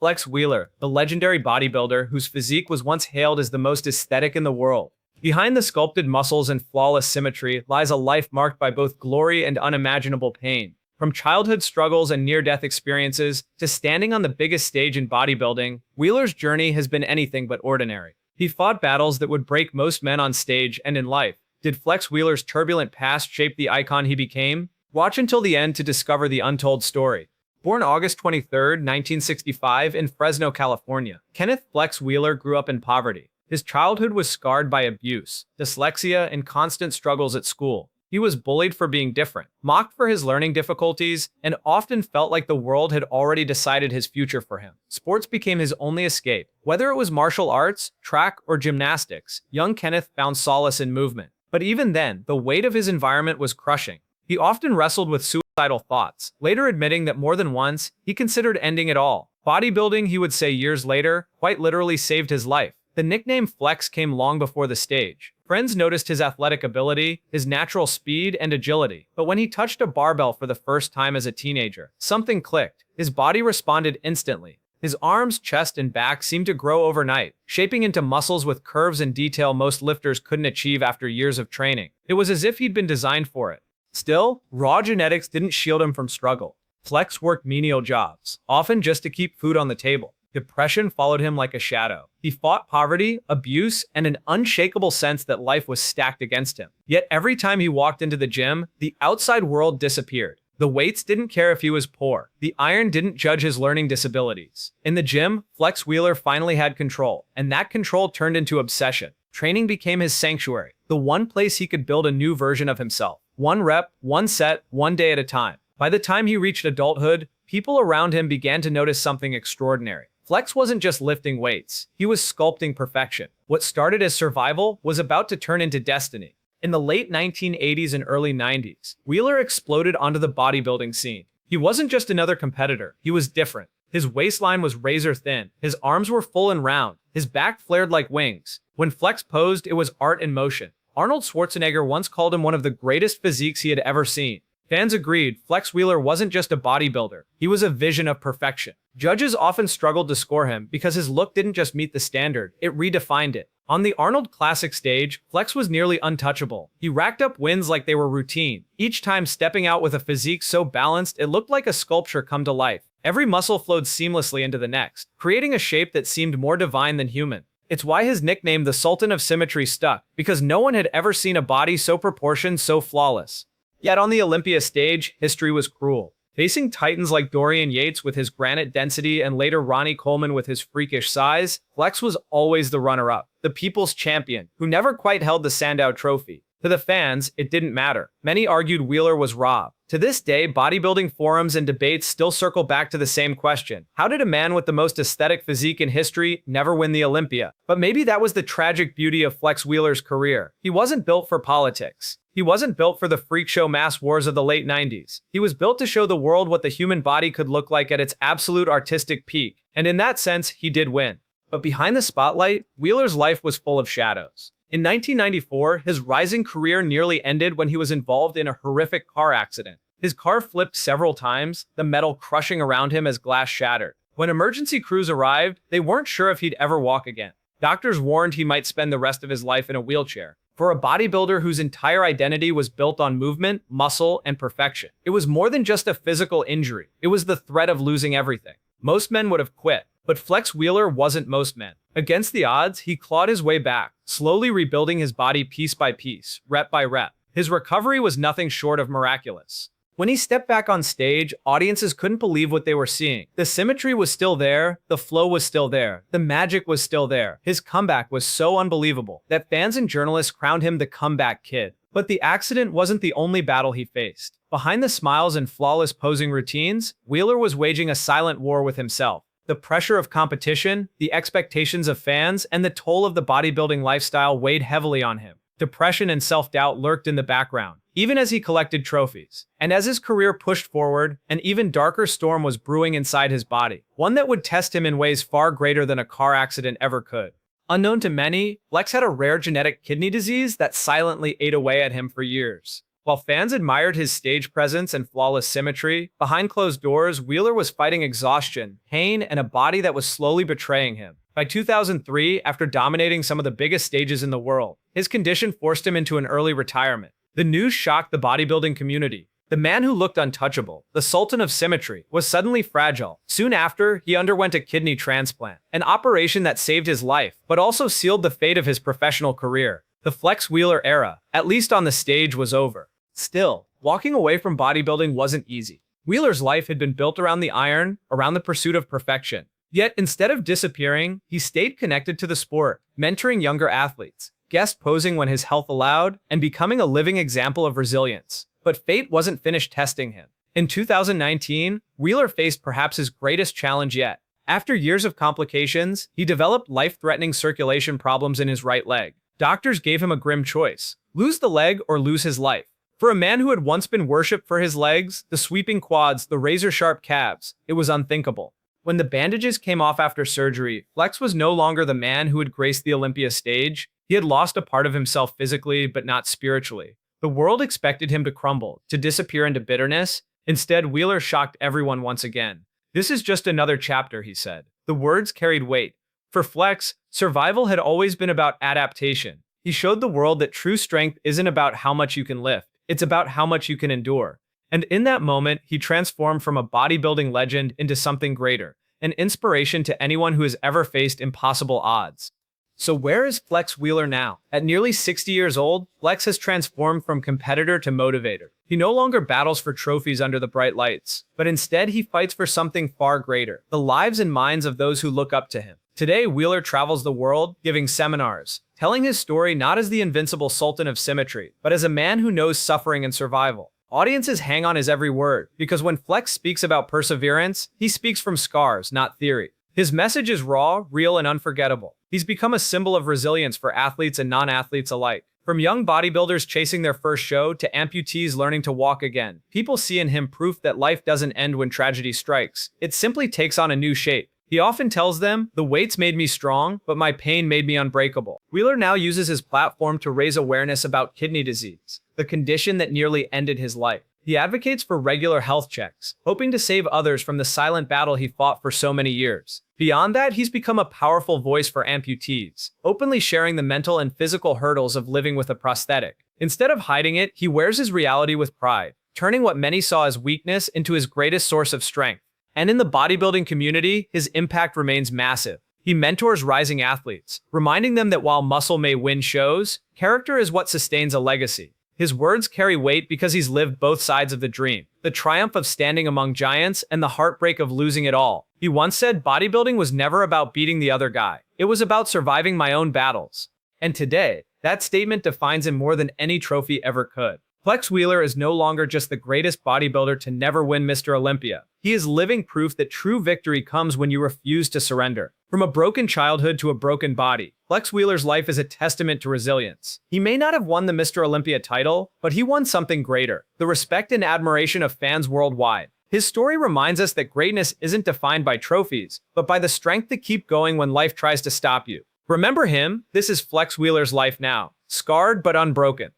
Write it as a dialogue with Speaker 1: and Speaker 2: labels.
Speaker 1: Flex Wheeler, the legendary bodybuilder whose physique was once hailed as the most aesthetic in the world. Behind the sculpted muscles and flawless symmetry lies a life marked by both glory and unimaginable pain. From childhood struggles and near-death experiences to standing on the biggest stage in bodybuilding, Wheeler's journey has been anything but ordinary. He fought battles that would break most men on stage and in life. Did Flex Wheeler's turbulent past shape the icon he became? Watch until the end to discover the untold story. Born August 23, 1965 in Fresno, California, Kenneth Flex Wheeler grew up in poverty. His childhood was scarred by abuse, dyslexia, and constant struggles at school. He was bullied for being different, mocked for his learning difficulties, and often felt like the world had already decided his future for him. Sports became his only escape. Whether it was martial arts, track, or gymnastics, young Kenneth found solace in movement. But even then, the weight of his environment was crushing. He often wrestled with suicidal thoughts, later admitting that more than once, he considered ending it all. Bodybuilding, he would say years later, quite literally saved his life. The nickname Flex came long before the stage. Friends noticed his athletic ability, his natural speed, and agility. But when he touched a barbell for the first time as a teenager, something clicked. His body responded instantly. His arms, chest, and back seemed to grow overnight, shaping into muscles with curves and detail most lifters couldn't achieve after years of training. It was as if he'd been designed for it. Still, raw genetics didn't shield him from struggle. Flex worked menial jobs, often just to keep food on the table. Depression followed him like a shadow. He fought poverty, abuse, and an unshakable sense that life was stacked against him. Yet every time he walked into the gym, the outside world disappeared. The weights didn't care if he was poor. The iron didn't judge his learning disabilities. In the gym, Flex Wheeler finally had control, and that control turned into obsession. Training became his sanctuary, the one place he could build a new version of himself. One rep, one set, one day at a time. By the time he reached adulthood, people around him began to notice something extraordinary. Flex wasn't just lifting weights, he was sculpting perfection. What started as survival was about to turn into destiny. In the late 1980s and early 90s, Wheeler exploded onto the bodybuilding scene. He wasn't just another competitor, he was different. His waistline was razor thin, his arms were full and round, his back flared like wings. When Flex posed, it was art in motion. Arnold Schwarzenegger once called him one of the greatest physiques he had ever seen. Fans agreed, Flex Wheeler wasn't just a bodybuilder, he was a vision of perfection. Judges often struggled to score him because his look didn't just meet the standard, it redefined it. On the Arnold Classic stage, Flex was nearly untouchable. He racked up wins like they were routine, each time stepping out with a physique so balanced it looked like a sculpture come to life. Every muscle flowed seamlessly into the next, creating a shape that seemed more divine than human. It's why his nickname, the Sultan of Symmetry, stuck, because no one had ever seen a body so proportioned, so flawless. Yet on the Olympia stage, history was cruel. Facing titans like Dorian Yates with his granite density and later Ronnie Coleman with his freakish size, Flex was always the runner-up, the people's champion, who never quite held the Sandow Trophy. To the fans, it didn't matter. Many argued Wheeler was robbed. To this day, bodybuilding forums and debates still circle back to the same question. How did a man with the most aesthetic physique in history never win the Olympia? But maybe that was the tragic beauty of Flex Wheeler's career. He wasn't built for politics. He wasn't built for the freak show mass wars of the late 90s. He was built to show the world what the human body could look like at its absolute artistic peak. And in that sense, he did win. But behind the spotlight, Wheeler's life was full of shadows. In 1994, his rising career nearly ended when he was involved in a horrific car accident. His car flipped several times, the metal crushing around him as glass shattered. When emergency crews arrived, they weren't sure if he'd ever walk again. Doctors warned he might spend the rest of his life in a wheelchair. For a bodybuilder whose entire identity was built on movement, muscle, and perfection, it was more than just a physical injury. It was the threat of losing everything. Most men would have quit, but Flex Wheeler wasn't most men. Against the odds, he clawed his way back, slowly rebuilding his body piece by piece, rep by rep. His recovery was nothing short of miraculous. When he stepped back on stage, audiences couldn't believe what they were seeing. The symmetry was still there, the flow was still there, the magic was still there. His comeback was so unbelievable that fans and journalists crowned him the comeback kid. But the accident wasn't the only battle he faced. Behind the smiles and flawless posing routines, Wheeler was waging a silent war with himself. The pressure of competition, the expectations of fans, and the toll of the bodybuilding lifestyle weighed heavily on him. Depression and self-doubt lurked in the background, even as he collected trophies. And as his career pushed forward, an even darker storm was brewing inside his body, one that would test him in ways far greater than a car accident ever could. Unknown to many, Flex had a rare genetic kidney disease that silently ate away at him for years. While fans admired his stage presence and flawless symmetry, behind closed doors, Wheeler was fighting exhaustion, pain, and a body that was slowly betraying him. By 2003, after dominating some of the biggest stages in the world, his condition forced him into an early retirement. The news shocked the bodybuilding community. The man who looked untouchable, the Sultan of Symmetry, was suddenly fragile. Soon after, he underwent a kidney transplant, an operation that saved his life, but also sealed the fate of his professional career. The Flex Wheeler era, at least on the stage, was over. Still, walking away from bodybuilding wasn't easy. Wheeler's life had been built around the iron, around the pursuit of perfection. Yet, instead of disappearing, he stayed connected to the sport, mentoring younger athletes, guest posing when his health allowed, and becoming a living example of resilience. But fate wasn't finished testing him. In 2019, Wheeler faced perhaps his greatest challenge yet. After years of complications, he developed life-threatening circulation problems in his right leg. Doctors gave him a grim choice: lose the leg or lose his life. For a man who had once been worshipped for his legs, the sweeping quads, the razor-sharp calves, it was unthinkable. When the bandages came off after surgery, Flex was no longer the man who had graced the Olympia stage. He had lost a part of himself physically, but not spiritually. The world expected him to crumble, to disappear into bitterness. Instead, Wheeler shocked everyone once again. "This is just another chapter," he said. The words carried weight. For Flex, survival had always been about adaptation. He showed the world that true strength isn't about how much you can lift. It's about how much you can endure. And in that moment, he transformed from a bodybuilding legend into something greater, an inspiration to anyone who has ever faced impossible odds. So where is Flex Wheeler now? At nearly 60 years old, Flex has transformed from competitor to motivator. He no longer battles for trophies under the bright lights, but instead he fights for something far greater: the lives and minds of those who look up to him. Today, Wheeler travels the world, giving seminars, telling his story not as the invincible Sultan of Symmetry, but as a man who knows suffering and survival. Audiences hang on his every word, because when Flex speaks about perseverance, he speaks from scars, not theory. His message is raw, real, and unforgettable. He's become a symbol of resilience for athletes and non-athletes alike. From young bodybuilders chasing their first show to amputees learning to walk again, people see in him proof that life doesn't end when tragedy strikes. It simply takes on a new shape. He often tells them, "The weights made me strong, but my pain made me unbreakable." Wheeler now uses his platform to raise awareness about kidney disease, the condition that nearly ended his life. He advocates for regular health checks, hoping to save others from the silent battle he fought for so many years. Beyond that, he's become a powerful voice for amputees, openly sharing the mental and physical hurdles of living with a prosthetic. Instead of hiding it, he wears his reality with pride, turning what many saw as weakness into his greatest source of strength. And in the bodybuilding community, his impact remains massive. He mentors rising athletes, reminding them that while muscle may win shows, character is what sustains a legacy. His words carry weight because he's lived both sides of the dream: the triumph of standing among giants and the heartbreak of losing it all. He once said, "Bodybuilding was never about beating the other guy. It was about surviving my own battles." And today, that statement defines him more than any trophy ever could. Flex Wheeler is no longer just the greatest bodybuilder to never win Mr. Olympia. He is living proof that true victory comes when you refuse to surrender. From a broken childhood to a broken body, Flex Wheeler's life is a testament to resilience. He may not have won the Mr. Olympia title, but he won something greater: the respect and admiration of fans worldwide. His story reminds us that greatness isn't defined by trophies, but by the strength to keep going when life tries to stop you. Remember him? This is Flex Wheeler's life now, scarred but unbroken.